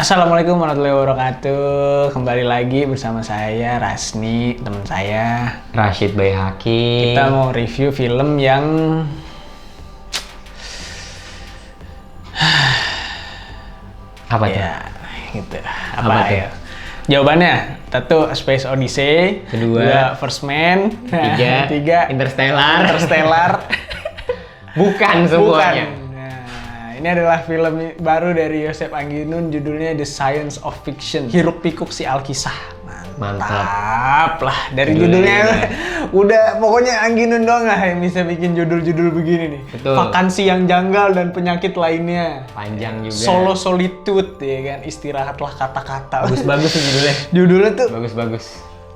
Assalamualaikum warahmatullahi wabarakatuh. Kembali lagi bersama saya Rasni, teman saya Rashid Bayhaqi. Kita mau review film yang apa tuh? ya gitu. Apa ya? Jawabannya satu Space Odyssey, kedua First Man, tiga Interstellar. Bukan semuanya. Nah, ini adalah film baru dari Joseph Angginun, judulnya The Science of Fiction. Hiruk pikuk si Alkisah. Mantap lah, dari judulnya udah pokoknya Angginun doang lah yang bisa bikin judul-judul begini nih. Betul. Vakansi yang janggal dan penyakit lainnya. Panjang juga. Solo Solitude, ya kan, istirahatlah kata-kata. Bagus-bagus sih judulnya. Judulnya tuh Bagus-bagus.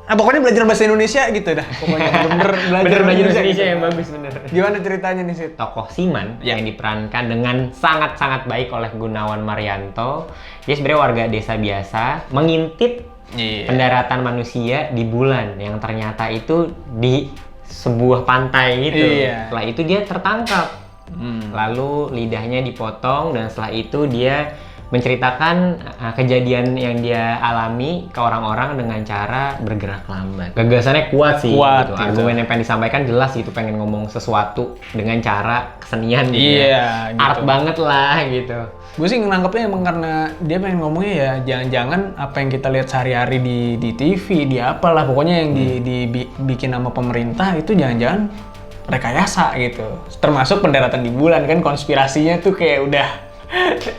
pokoknya belajar bahasa Indonesia gitu dah. Pokoknya bener Belajar bahasa Indonesia gitu. yang bagus bener. Gimana ceritanya nih, Sid? Tokoh Siman yang diperankan dengan sangat-sangat baik oleh Gunawan Marianto. Dia sebenarnya warga desa biasa, mengintip pendaratan manusia di bulan yang ternyata itu di sebuah pantai gitu. Setelah itu dia tertangkap. Lalu lidahnya dipotong dan setelah itu dia menceritakan kejadian yang dia alami ke orang-orang dengan cara bergerak lambat. Gagasannya kuat sih. Gitu. Argumen yang pengen disampaikan jelas gitu, pengen ngomong sesuatu dengan cara kesenian gitu. Gitu. Art banget lah gitu. Gue sih nangkepnya emang karena dia pengen ngomongnya ya jangan-jangan apa yang kita lihat sehari-hari di TV, di apalah pokoknya yang dibikin sama pemerintah itu jangan-jangan rekayasa gitu. Termasuk pendaratan di bulan kan, konspirasinya tuh kayak udah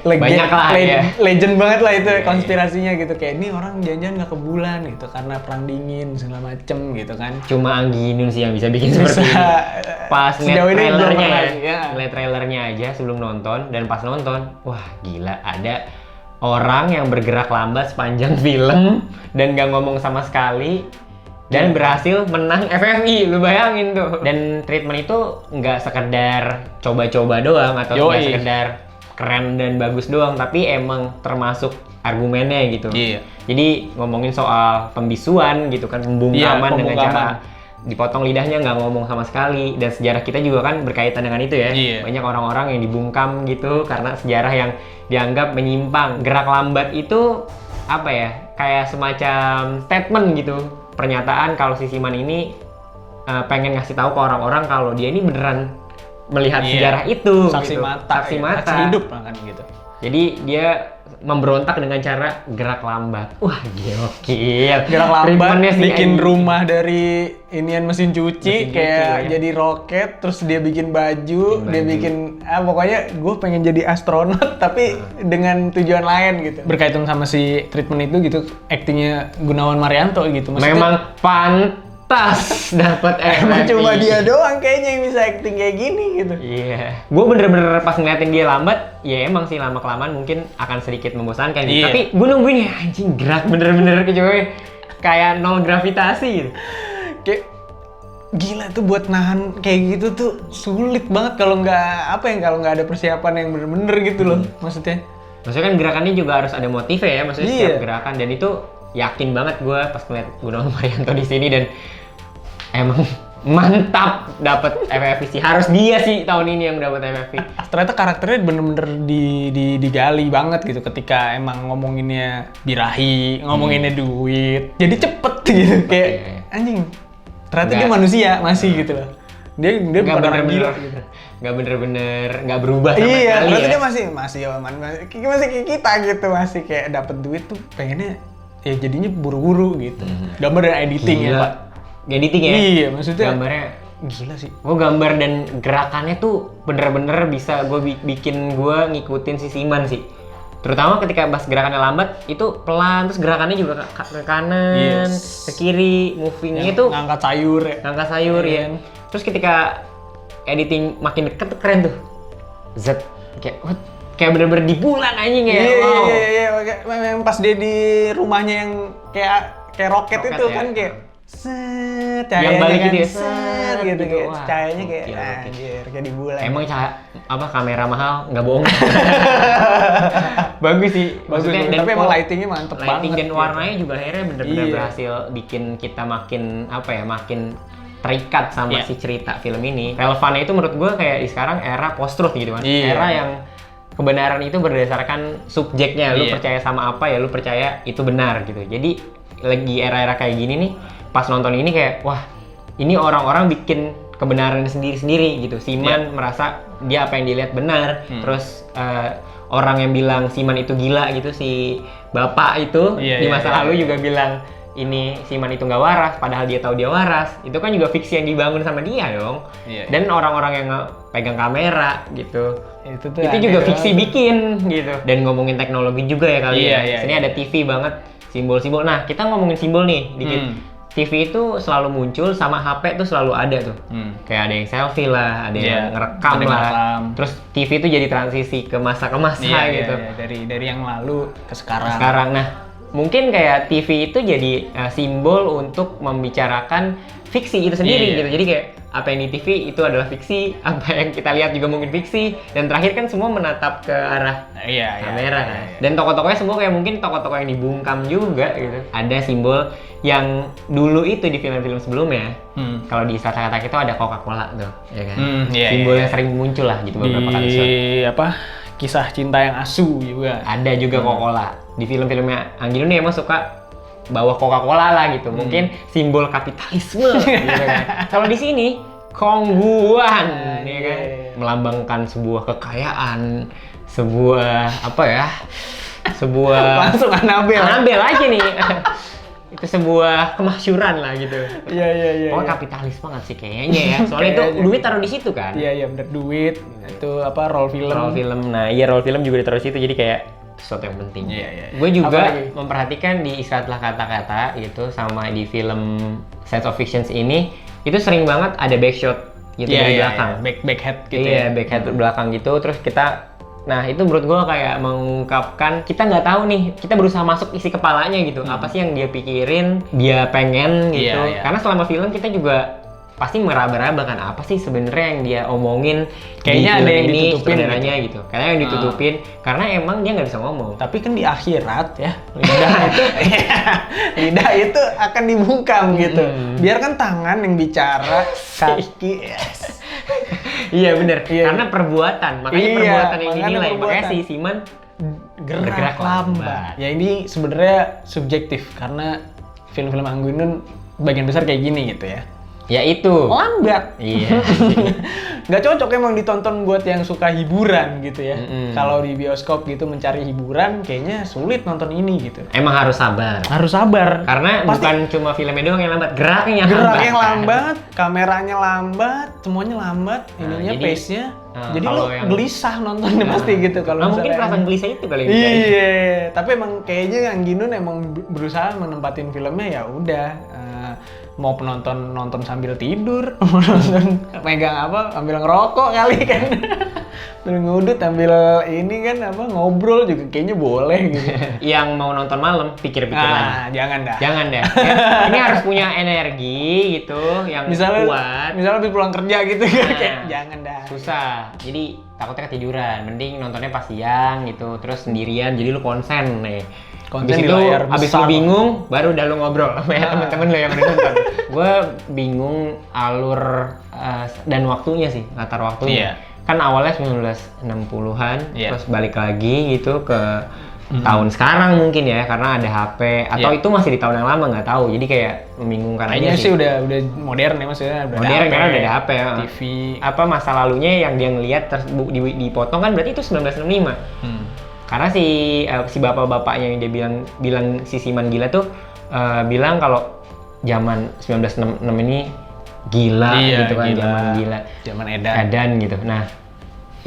banyak lah legend banget lah itu konspirasinya gitu, kayak ini orang jangan-jangan nggak ke bulan gitu karena perang dingin segala macem gitu kan. Cuma Angginun sih yang bisa bikin seperti ini. Pas ngeliat trailernya ngeliat trailernya aja sebelum nonton dan pas nonton, wah gila, ada orang yang bergerak lambat sepanjang film dan nggak ngomong sama sekali dan berhasil menang FFI, lu bayangin tuh. Dan treatment itu nggak sekedar coba-coba doang atau nggak sekedar keren dan bagus doang, tapi emang termasuk argumennya gitu. Jadi ngomongin soal pembisuan gitu kan, pembungkaman dengan cara dipotong lidahnya, nggak ngomong sama sekali. Dan sejarah kita juga kan berkaitan dengan itu ya. Banyak orang-orang yang dibungkam gitu karena sejarah yang dianggap menyimpang. Gerak lambat itu apa ya, kayak semacam statement gitu, pernyataan kalau si Siman ini pengen ngasih tahu ke orang-orang kalau dia ini beneran melihat sejarah itu, saksi gitu. mata, saksi mata, saksi hidup kan gitu. Jadi dia memberontak dengan cara gerak lambat. Wah gokil. Gerak lambat, bikin rumah dari inian mesin cuci kayak jadi roket, terus dia bikin baju. Dia bikin pokoknya gue pengen jadi astronot tapi dengan tujuan lain gitu. Berkaitan sama si treatment itu gitu, aktingnya Gunawan Marianto gitu. Maksudnya, memang pantas dapat emang cuma dia doang kayaknya yang bisa acting kayak gini gitu. Gue bener-bener pas ngeliatin dia lambat, ya emang sih lama-kelamaan mungkin akan sedikit membosankan gitu. Tapi gue nungguin ya, anjing gerak bener-bener kayak nol gravitasi gitu. Kayak gila tuh, buat nahan kayak gitu tuh sulit banget kalau nggak ada persiapan yang bener-bener gitu loh. Maksudnya kan gerakannya juga harus ada motifnya ya, maksudnya setiap gerakan, dan itu yakin banget gue pas ngeliat Gunawan Marianto di sini, dan emang mantap dapat FFI sih. Harus dia sih tahun ini yang dapat FFI. Ternyata karakternya bener-bener digali banget gitu ketika emang ngomonginnya birahi, ngomonginnya duit. Jadi cepet gitu, kayak anjing. Ternyata dia manusia masih gitu loh. Dia bukan orang gila gitu. Nggak bener-bener nggak berubah sama sekali. Ternyata dia masih kayak kita gitu, masih kayak dapat duit tuh pengennya ya jadinya buru-buru gitu. Gambar dan editing ya Pak. Editing ya? Iya, maksudnya gambarnya gila sih. Gue gambar dan gerakannya tuh bener-bener bisa bikin gue ngikutin si Siman sih. Terutama ketika pas gerakannya lambat itu pelan, terus gerakannya juga ke kanan, ke kiri, movingnya itu ngangkat sayur ya. Terus ketika editing makin deket tuh keren tuh. Kayak bener-bener di bulan anjing ya. Iya. Yang pas dia di rumahnya yang kayak roket itu kan kayak set, yang balik gitu ya, set gitu kayak cahayanya kayak anjir kayak di bulan. Emang kamera mahal nggak bohong. Bagus sih, maksudnya. Tapi emang lightingnya mantep banget. Lighting dan warnanya juga akhirnya bener-bener berhasil bikin kita makin terikat sama si cerita film ini. Relevannya itu menurut gue kayak di sekarang era post-truth gitu kan. Era yang kebenaran itu berdasarkan subjeknya. Lu Iya. percaya sama apa ya lu percaya itu benar gitu. Jadi lagi era-era kayak gini nih, pas nonton ini kayak wah, ini orang-orang bikin kebenaran sendiri-sendiri gitu. Siman merasa dia apa yang dilihat benar. Terus orang yang bilang Siman itu gila gitu, si bapak itu di masa lalu juga bilang ini Siman itu nggak waras, padahal dia tahu dia waras. Itu kan juga fiksi yang dibangun sama dia dong. Dan orang-orang yang pegang kamera gitu, itu juga fiksi bikin gitu. Dan ngomongin teknologi juga ya kali ya. Sini ada TV banget, simbol-simbol. Nah, kita ngomongin simbol nih dikit. TV itu selalu muncul, sama HP tuh selalu ada tuh. Kayak ada yang selfie lah, ada yang ngerekam lah. Terus TV itu jadi transisi ke masa gitu. Dari yang lalu ke sekarang. Nah, mungkin kayak TV itu jadi simbol untuk membicarakan fiksi itu sendiri gitu. Jadi kayak apa yang di TV itu adalah fiksi, apa yang kita lihat juga mungkin fiksi, dan terakhir kan semua menatap ke arah kamera kan. Dan tokoh-tokohnya semua kayak mungkin tokoh-tokoh yang dibungkam juga gitu. Ada simbol yang dulu itu di film-film sebelumnya. Kalau di kata-kata itu ada Coca-Cola tuh, ya kan. Simbol yang sering muncul lah gitu beberapa kali. Kisah cinta yang asu juga. Ada juga Coca-Cola. Di film-filmnya Anggino nih emang suka bawa Coca-Cola lah gitu. Mungkin simbol kapitalisme gitu kan. Kalau di sini Kongguan ya kan, melambangkan sebuah kekayaan, sebuah apa ya? Sebuah langsung Anabel aja nih. Itu sebuah kemasyuran lah gitu. Iya. Oh, kapitalis banget sih kayaknya ya. Soalnya itu duit taruh di situ kan. Iya, bener, duit. Itu apa, roll film. Nah, iya roll film juga ditaruh di situ, jadi kayak sesuatu yang penting. Gue juga memperhatikan di Istilah Kata-Kata gitu, sama di film Science of Fictions ini, itu sering banget ada backshot gitu dari belakang. Backhead gitu. Iya, backhead belakang gitu. Terus nah itu menurut gue kayak mengungkapkan kita nggak tahu nih, kita berusaha masuk isi kepalanya gitu. Apa sih yang dia pikirin, dia pengen gitu. Karena selama film kita juga pasti meraba-raba kan apa sih sebenarnya yang dia omongin. Kayaknya ada yang ditutupin gitu. Kayaknya yang ditutupin karena emang dia nggak bisa ngomong. Tapi kan di akhirat ya, lidah itu akan dibungkam gitu. Biarkan tangan yang bicara, kaki. Iya bener, karena perbuatan, makanya perbuatan yang dinilai. Makanya si Siman gerak lambat. Ya ini sebenarnya subjektif karena film-film Anggunun bagian besar kayak gini gitu ya. Ya itu. Lambat. Iya. Nggak cocok emang ditonton buat yang suka hiburan gitu ya. Kalau di bioskop gitu mencari hiburan, kayaknya sulit nonton ini gitu. Emang harus sabar. Harus sabar. Karena bukan cuma filmnya doang yang lambat, geraknya lambat, kameranya lambat, semuanya lambat, ininya pace-nya. Jadi lo gelisah nontonnya pasti gitu kalau mungkin perasaan gelisah itu kali. Iya, tapi emang kayaknya yang Ginun emang berusaha menempatin filmnya ya udah. Mau penonton nonton sambil tidur, mau nonton megang apa, ambil ngerokok kali kan, sambil ngudut, ambil ini kan apa ngobrol juga kayaknya boleh gitu. Yang mau nonton malam pikir-pikir lagi. Jangan dah. Ya. Ini harus punya energi gitu yang kuat. Misalnya habis pulang kerja gitu kayak jangan dah. Susah. Jadi takutnya ketiduran. Mending nontonnya pas siang gitu, terus sendirian jadi lu konsen nih. Abis itu, abis lu bingung, baru udah lu ngobrol sama temen-temen lu yang udah nonton. Gue bingung alur dan waktunya sih, latar waktunya. Kan awalnya 1960-an, terus balik lagi gitu ke tahun sekarang mungkin ya, karena ada HP. Atau itu masih di tahun yang lama, nggak tahu. Jadi kayak membingungkan aja sih. Udah modern ya maksudnya. Modern karena udah ada HP ya. TV. Apa masa lalunya yang dia ngeliat dipotong kan berarti itu 1965. Karena si bapak-bapaknya yang dia bilang si Siman gila tuh bilang kalau zaman 1966 ini gila gitu kan, zaman gila, zaman edan gitu. Nah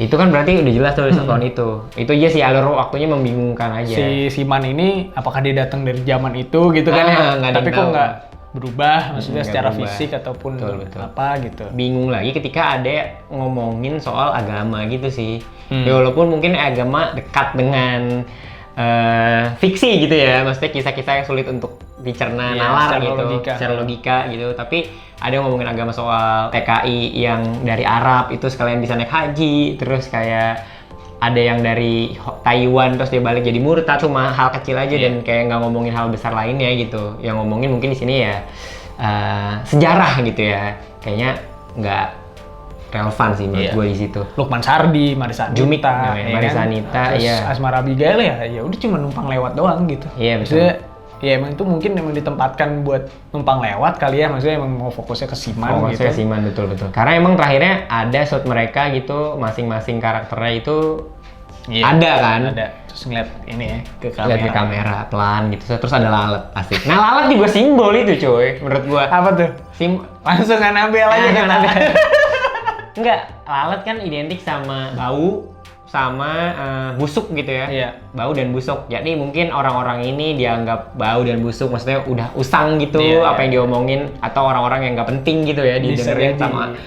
itu kan berarti udah jelas tuh tahun itu aja sih alur waktunya membingungkan aja. Si Siman ini apakah dia datang dari zaman itu gitu kan ya? Tapi kok nggak berubah, maksudnya secara fisik ataupun betul. Apa gitu. Bingung lagi ketika ada ngomongin soal agama gitu sih. Ya walaupun mungkin agama dekat dengan fiksi gitu ya, maksudnya kisah-kisah yang sulit untuk dicerna nalar gitu, secara logika gitu. Tapi ada yang ngomongin agama soal TKI yang dari Arab itu sekalian bisa naik haji, terus kayak ada yang dari Taiwan terus dia balik jadi murtad, cuma hal kecil aja dan kayak nggak ngomongin hal besar lainnya gitu. Yang ngomongin mungkin di sini ya sejarah gitu ya, kayaknya nggak relevan sih menurut gue di situ. Lukman Sardi, Marissa Anita, Jumik namanya, Marissa kan? Anita, terus iya. Asmara Abigail ya udah cuma numpang lewat doang gitu. Iya, betul. Maksudnya, ya emang itu mungkin emang ditempatkan buat numpang lewat kali ya, maksudnya emang mau fokusnya ke Siman gitu. Fokusnya Siman, betul. Karena emang terakhirnya ada shot mereka gitu, masing-masing karakternya itu ada kan? Ada. Terus ngeliat ini ya, ke kamera. Lihat ke kamera, pelan gitu. Terus ada lalat, asik. Nah lalat juga simbol itu cuy, menurut gua. Apa tuh? Langsung Annabelle aja kan? Enggak, lalat kan identik sama bau, sama busuk gitu ya. Iya. Bau dan busuk. Jadi mungkin orang-orang ini dianggap bau dan busuk, maksudnya udah usang gitu apa yang diomongin, atau orang-orang yang nggak penting gitu ya didengerin sama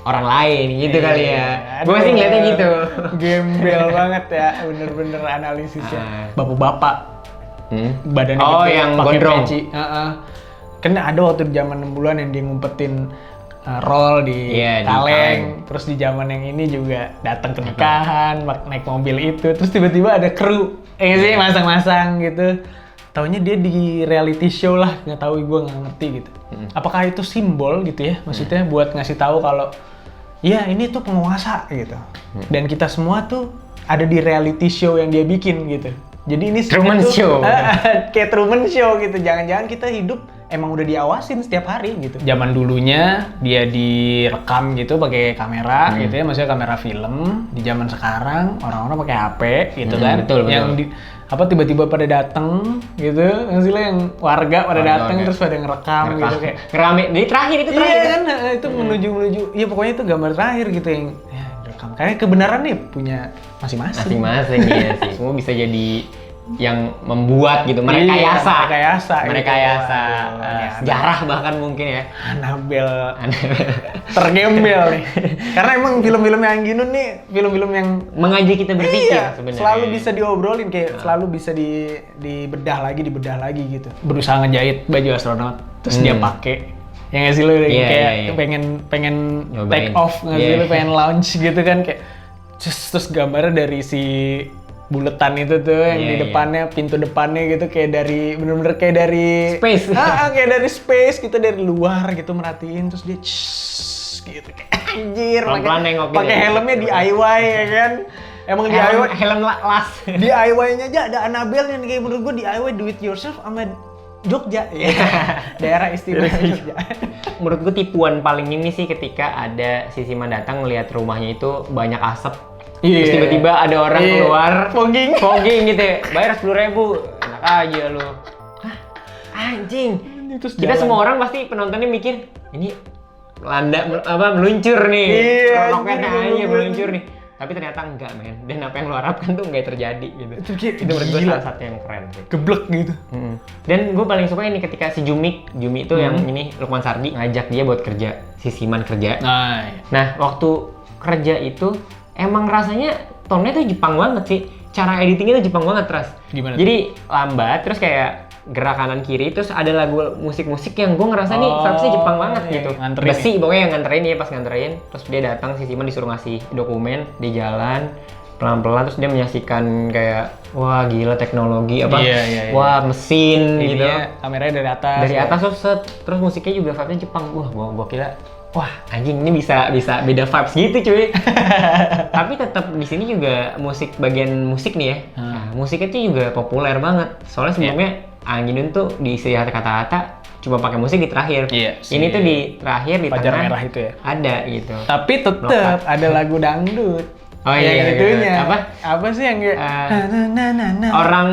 orang lain gitu kali ya. Gue sih ngeliatnya gitu. Gembel banget ya, bener-bener analisisnya. Bapak-bapak. Badannya gede, yang gondrong. Kan ada waktu di zaman 6 bulan yang dia ngumpetin roll di kaleng. Terus di zaman yang ini juga datang ke nikahan, naik mobil itu. Terus tiba-tiba ada kru, sih masang-masang gitu. Taunya dia di reality show lah, nggak tahu, gue nggak ngerti gitu. Apakah itu simbol gitu ya? Maksudnya buat ngasih tahu kalau ya ini tuh penguasa gitu. Dan kita semua tuh ada di reality show yang dia bikin gitu. Jadi ini Truman Show. Kayak Truman Show gitu. Jangan-jangan kita hidup emang udah diawasin setiap hari gitu. Zaman dulunya dia direkam gitu pakai kamera gitu ya, maksudnya kamera film. Di zaman sekarang orang-orang pakai HP gitu kan. Betul. Yang tiba-tiba pada dateng gitu, maksudnya yang warga pada dateng terus pada ngerekam gitu kayak rame. Jadi terakhir itu terakhir. Iya kan, itu menuju ya pokoknya itu gambar terakhir gitu yang ya direkam. Kayak kebenaran nih punya masing-masing. Masing-masing iya sih. Semua bisa jadi yang membuat gitu, merekayasa sejarah bahkan mungkin ya. Annabelle tergembel nih. Karena emang film-film yang Angginun nih film-film yang mengajak kita berpikir sebenarnya. Selalu bisa diobrolin, kayak selalu bisa dibedah lagi gitu. Berusaha ngejahit baju astronot terus dia pakai. Yang nggak sih lu kayak pengen take off, nggak sih lu pengen launch gitu kan, kayak terus gambarnya dari si buletan itu tuh yang di depannya, pintu depannya gitu, kayak dari bener-bener kayak dari space. Kayak dari space gitu, dari luar gitu merhatiin, terus dia gitu kayak anjir, pakai helmnya DIY ya kan. Emang DIY helm las. DIY-nya aja ada Annabelle yang kayak menurut gua DIY do it yourself sama Jogja. Daerah istimewa Jogja. Menurut gua tipuan paling ini sih ketika ada si Siman datang ngelihat rumahnya itu banyak asap. Terus tiba-tiba ada orang keluar fogging gitu ya, bayar 10.000, enak aja lu. Hah? Anjing. Kita semua orang pasti penontonnya mikir ini meluncur nih, roketnya aja meluncur nih. Tapi ternyata enggak, men. Dan apa yang lu harapkan tuh enggak terjadi gitu. Itu menurut gue salah satu yang keren sih. Geblek gitu. Dan gue paling suka ini ketika si Jumi itu yang ini Lukman Sardi ngajak dia buat kerja, si Siman kerja. Nah, waktu kerja itu emang rasanya tone-nya tuh Jepang banget sih. Cara editingnya tuh Jepang banget, Tras. Gimana? Jadi lambat, terus kayak gerak kanan kiri, terus ada lagu musik-musik yang gue ngerasa nih vibes-nya Jepang banget gitu. Besi pokoknya yang nganterin ya, pas nganterin. Terus dia datang, si Siman disuruh ngasih dokumen, di jalan pelan-pelan, terus dia menyaksikan kayak wah gila teknologi wah mesin gitu. Kameranya dari atas. Dari atas terus musiknya juga vibes-nya Jepang. Wah, gua kira wah anjing ini bisa beda vibes gitu cuy. Tapi tetap di sini juga bagian musik nih ya. Nah, musiknya tuh juga populer banget. Soalnya sebelumnya Angginun tuh di isi kata-kata cuma pakai musik di terakhir. Ini tuh di terakhir di Pajar tengah Merah itu ya. Ada gitu. Tapi tetap ada lagu dangdut. Yang itunya. Apa sih yang kayak orang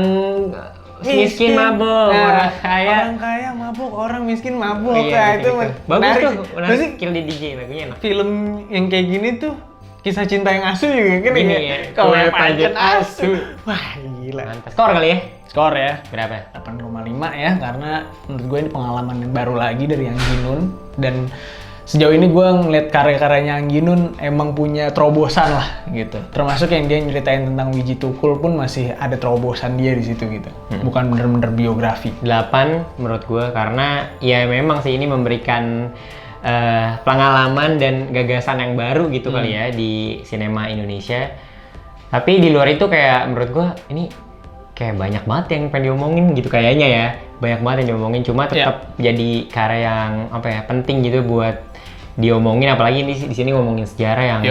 miskin mabuk, orang kaya mabuk, orang miskin mabuk. Itu bagus tuh, menarik. Kill di DJ lagunya enak. Film yang kayak gini tuh kisah cinta yang asu juga kan ya. Kalau pancen asu. Wah, gila. Mantap. Skor kali ya? Skor ya. Berapa? 8,5 ya, karena menurut gue ini pengalaman yang baru lagi dari Angginun, dan sejauh ini gue ngeliat karya-karyanya Angginun emang punya terobosan lah gitu. Termasuk yang dia nyeritain tentang Wiji Tukul pun masih ada terobosan dia di situ gitu. Bukan bener-bener biografi. 8 menurut gue karena ya memang sih ini memberikan pengalaman dan gagasan yang baru gitu kali ya di sinema Indonesia. Tapi di luar itu kayak menurut gue ini kayak banyak banget yang pengen diomongin gitu kayaknya ya. Banyak banget yang diomongin, cuma tetap jadi karya yang penting gitu buat diomongin, apalagi di sini ngomongin sejarah yang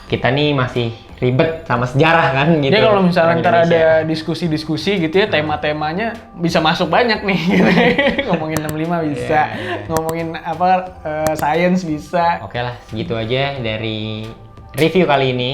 kita nih masih ribet sama sejarah kan gitu. Jadi kalau misalnya ntar ada diskusi-diskusi gitu ya, tema-temanya bisa masuk banyak nih gitu. Ngomongin 65 bisa, ngomongin apa, science bisa. Oke lah, segitu aja dari review kali ini.